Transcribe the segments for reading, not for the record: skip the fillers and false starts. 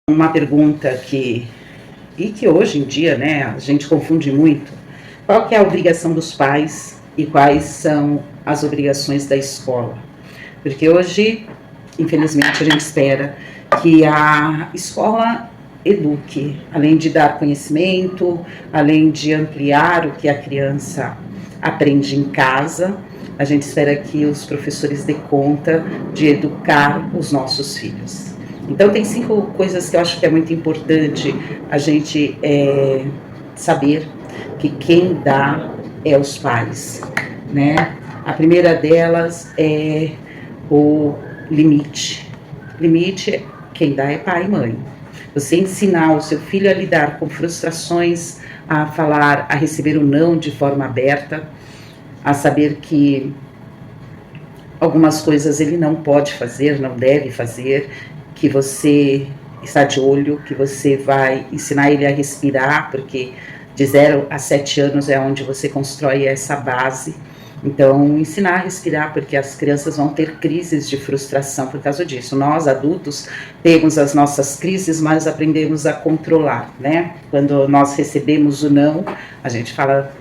Uma pergunta que hoje em dia, né, a gente confunde muito. Qual que é a obrigação dos pais e quais são as obrigações da escola? Porque hoje, infelizmente, a gente espera que a escola eduque, além de dar conhecimento, além de ampliar o que a criança aprende em casa, a gente espera que os professores dê conta de educar os nossos filhos. Então, tem 5 coisas que eu acho que é muito importante a gente saber, que quem dá é os pais, né? A primeira delas é o limite. Limite, quem dá é pai e mãe. Você ensinar o seu filho a lidar com frustrações, a falar, a receber o não de forma aberta, a saber que algumas coisas ele não pode fazer, não deve fazer, que você está de olho, que você vai ensinar ele a respirar, porque de 0 a 7 anos é onde você constrói essa base. Então, ensinar a respirar, porque as crianças vão ter crises de frustração por causa disso. Nós, adultos, temos as nossas crises, mas aprendemos a controlar, né? Quando nós recebemos o não, a gente fala,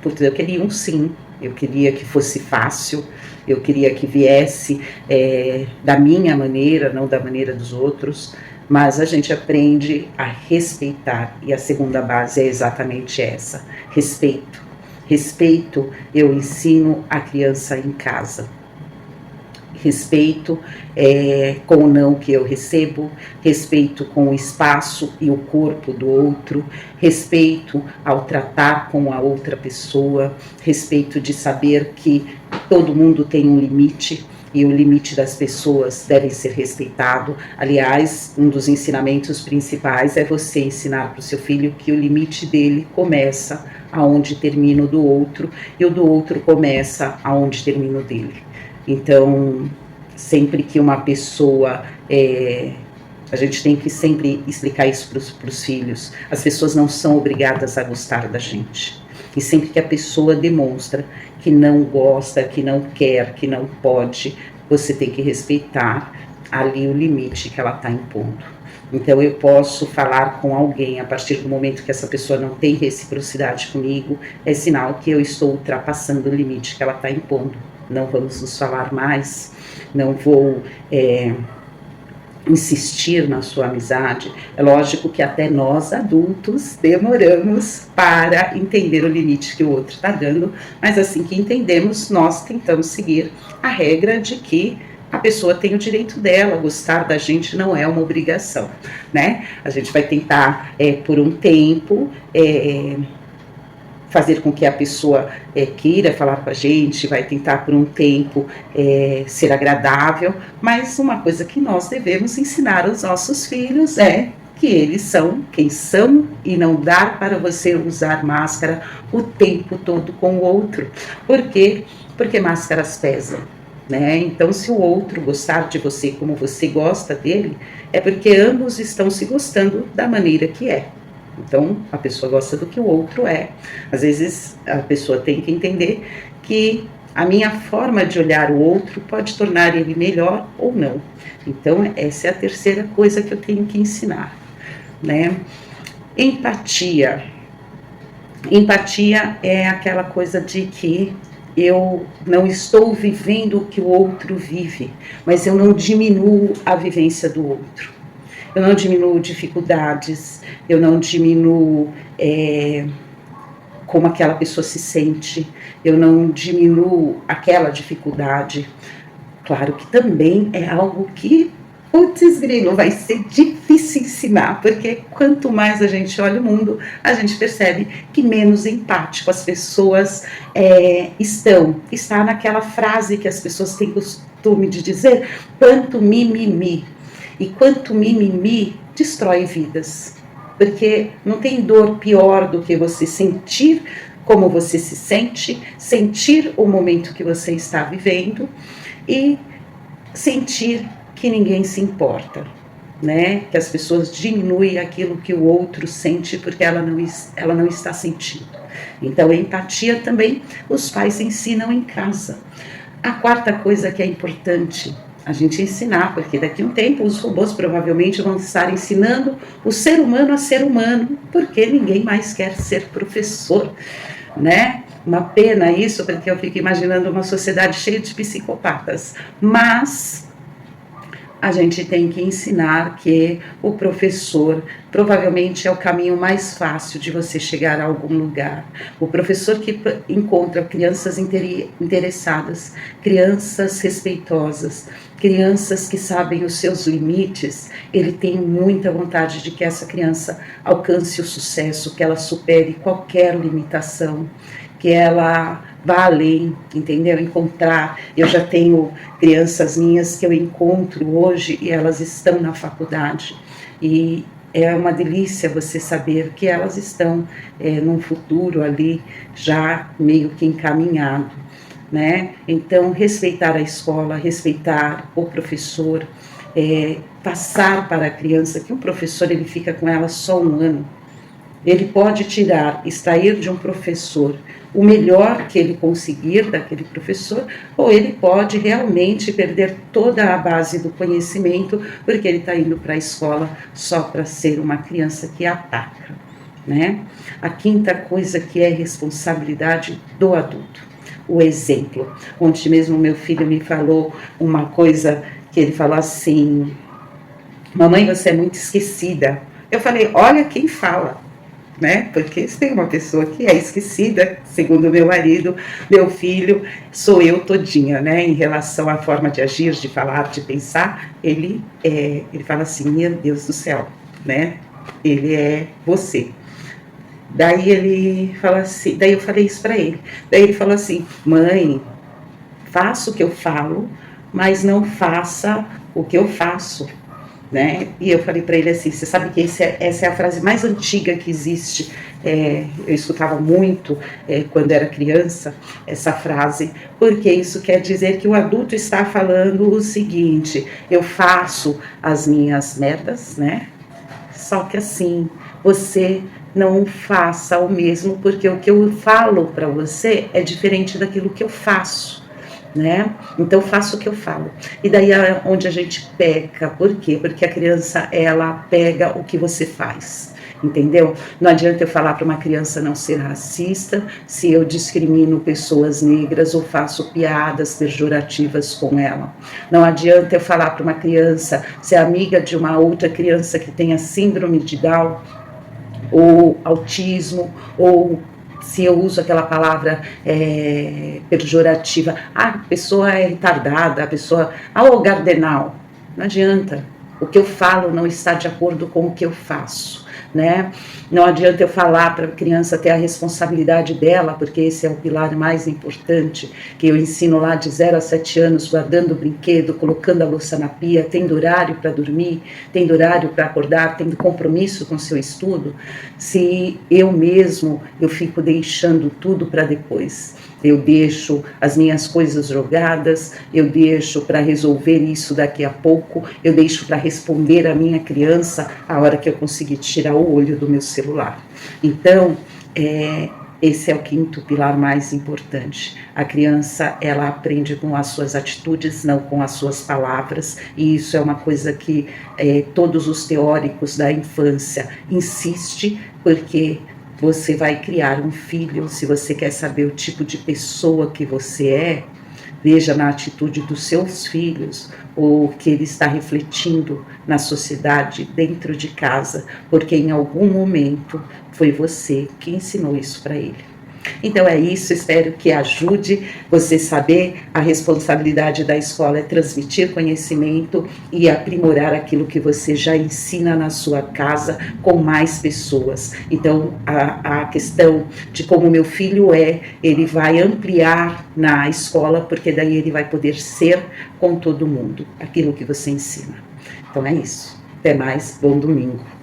putz, eu queria um sim, eu queria que fosse fácil, eu queria que viesse da minha maneira, não da maneira dos outros, mas a gente aprende a respeitar, e a segunda base é exatamente essa, respeito. Respeito eu ensino a criança em casa. Respeito com o não que eu recebo, respeito com o espaço e o corpo do outro, respeito ao tratar com a outra pessoa, respeito de saber que todo mundo tem um limite e o limite das pessoas deve ser respeitado. Aliás, um dos ensinamentos principais é você ensinar para o seu filho que o limite dele começa aonde termina o do outro e o do outro começa aonde termina o dele. Então, sempre que uma pessoa, a gente tem que sempre explicar isso para os filhos, as pessoas não são obrigadas a gostar da gente. E sempre que a pessoa demonstra que não gosta, que não quer, que não pode, você tem que respeitar ali o limite que ela está impondo. Então, eu posso falar com alguém a partir do momento que essa pessoa não tem reciprocidade comigo, é sinal que eu estou ultrapassando o limite que ela está impondo. Não vamos nos falar mais, não vou insistir na sua amizade. É lógico que até nós, adultos, demoramos para entender o limite que o outro está dando, mas assim que entendemos, nós tentamos seguir a regra de que a pessoa tem o direito dela, gostar da gente não é uma obrigação, né? A gente vai tentar, por um tempo, fazer com que a pessoa queira falar com a gente, vai tentar por um tempo ser agradável, mas uma coisa que nós devemos ensinar aos nossos filhos é que eles são quem são e não dar para você usar máscara o tempo todo com o outro. Por quê? Porque máscaras pesam, né? Então, se o outro gostar de você como você gosta dele, é porque ambos estão se gostando da maneira que é. Então, a pessoa gosta do que o outro é. Às vezes, a pessoa tem que entender que a minha forma de olhar o outro pode tornar ele melhor ou não. Então, essa é a terceira coisa que eu tenho que ensinar, né? Empatia. Empatia é aquela coisa de que eu não estou vivendo o que o outro vive, mas eu não diminuo a vivência do outro. Eu não diminuo dificuldades, eu não diminuo como aquela pessoa se sente, eu não diminuo aquela dificuldade. Claro que também é algo que, putz grilo, vai ser difícil ensinar, porque quanto mais a gente olha o mundo, a gente percebe que menos empático as pessoas estão. Está naquela frase que as pessoas têm costume de dizer, quanto mimimi. E quanto mimimi destrói vidas, porque não tem dor pior do que você sentir como você se sente, sentir o momento que você está vivendo e sentir que ninguém se importa, né? Que as pessoas diminuem aquilo que o outro sente porque ela não está sentindo. Então, a empatia também os pais ensinam em casa. A quarta coisa que é importante A gente ensinar, porque daqui a um tempo os robôs provavelmente vão estar ensinando o ser humano a ser humano, porque ninguém mais quer ser professor, né? Uma pena isso, porque eu fico imaginando uma sociedade cheia de psicopatas. Mas a gente tem que ensinar que o professor provavelmente é o caminho mais fácil de você chegar a algum lugar. O professor que encontra crianças interessadas, crianças respeitosas, crianças que sabem os seus limites, ele tem muita vontade de que essa criança alcance o sucesso, que ela supere qualquer limitação, que ela vá além, entendeu? Encontrar. Eu já tenho crianças minhas que eu encontro hoje e elas estão na faculdade. E é uma delícia você saber que elas estão num futuro ali já meio que encaminhado, né? Então, respeitar a escola, respeitar o professor, passar para a criança que o professor ele fica com ela só um ano. Ele pode extrair de um professor o melhor que ele conseguir daquele professor, ou ele pode realmente perder toda a base do conhecimento, porque ele está indo para a escola só para ser uma criança que ataca, né? A quinta coisa que é responsabilidade do adulto, o exemplo. Ontem mesmo meu filho me falou uma coisa que ele falou assim: mamãe, você é muito esquecida. Eu falei, olha quem fala. Né? Porque se tem uma pessoa que é esquecida, segundo meu marido, meu filho, sou eu todinha, né? Em relação à forma de agir, de falar, de pensar, ele fala assim, meu Deus do céu, né? Ele é você. Daí ele fala assim, daí eu falei isso para ele. Daí ele falou assim, mãe, faça o que eu falo, mas não faça o que eu faço. Né? E eu falei para ele assim, você sabe que essa é a frase mais antiga que existe, eu escutava muito quando era criança, essa frase, porque isso quer dizer que o adulto está falando o seguinte, eu faço as minhas merdas, né? Só que assim, você não faça o mesmo, porque o que eu falo para você é diferente daquilo que eu faço. Né? Então faço o que eu falo. E daí é onde a gente peca. Por quê? Porque a criança, ela pega o que você faz. Entendeu? Não adianta eu falar para uma criança não ser racista se eu discrimino pessoas negras ou faço piadas pejorativas com ela. Não adianta eu falar para uma criança ser amiga de uma outra criança que tenha síndrome de Down ou autismo, ou se eu uso aquela palavra pejorativa, a pessoa é retardada, a pessoa, o gardenal. Não adianta, o que eu falo não está de acordo com o que eu faço. Né? Não adianta eu falar para a criança ter a responsabilidade dela, porque esse é o pilar mais importante, que eu ensino lá de 0 a 7 anos, guardando o brinquedo, colocando a louça na pia, tendo horário para dormir, tendo horário para acordar, tendo compromisso com o seu estudo, se eu mesmo, eu fico deixando tudo para depois. Eu deixo as minhas coisas jogadas, eu deixo para resolver isso daqui a pouco, eu deixo para responder a minha criança a hora que eu conseguir tirar o olho do meu celular. Então, esse é o quinto pilar mais importante. A criança, ela aprende com as suas atitudes, não com as suas palavras, e isso é uma coisa que todos os teóricos da infância insistem, porque você vai criar um filho, se você quer saber o tipo de pessoa que você é, veja na atitude dos seus filhos o que ele está refletindo na sociedade, dentro de casa, porque em algum momento foi você que ensinou isso para ele. Então é isso, espero que ajude você saber a responsabilidade da escola é transmitir conhecimento e aprimorar aquilo que você já ensina na sua casa com mais pessoas. Então a questão de como meu filho ele vai ampliar na escola, porque daí ele vai poder ser com todo mundo aquilo que você ensina. Então é isso. Até mais, bom domingo.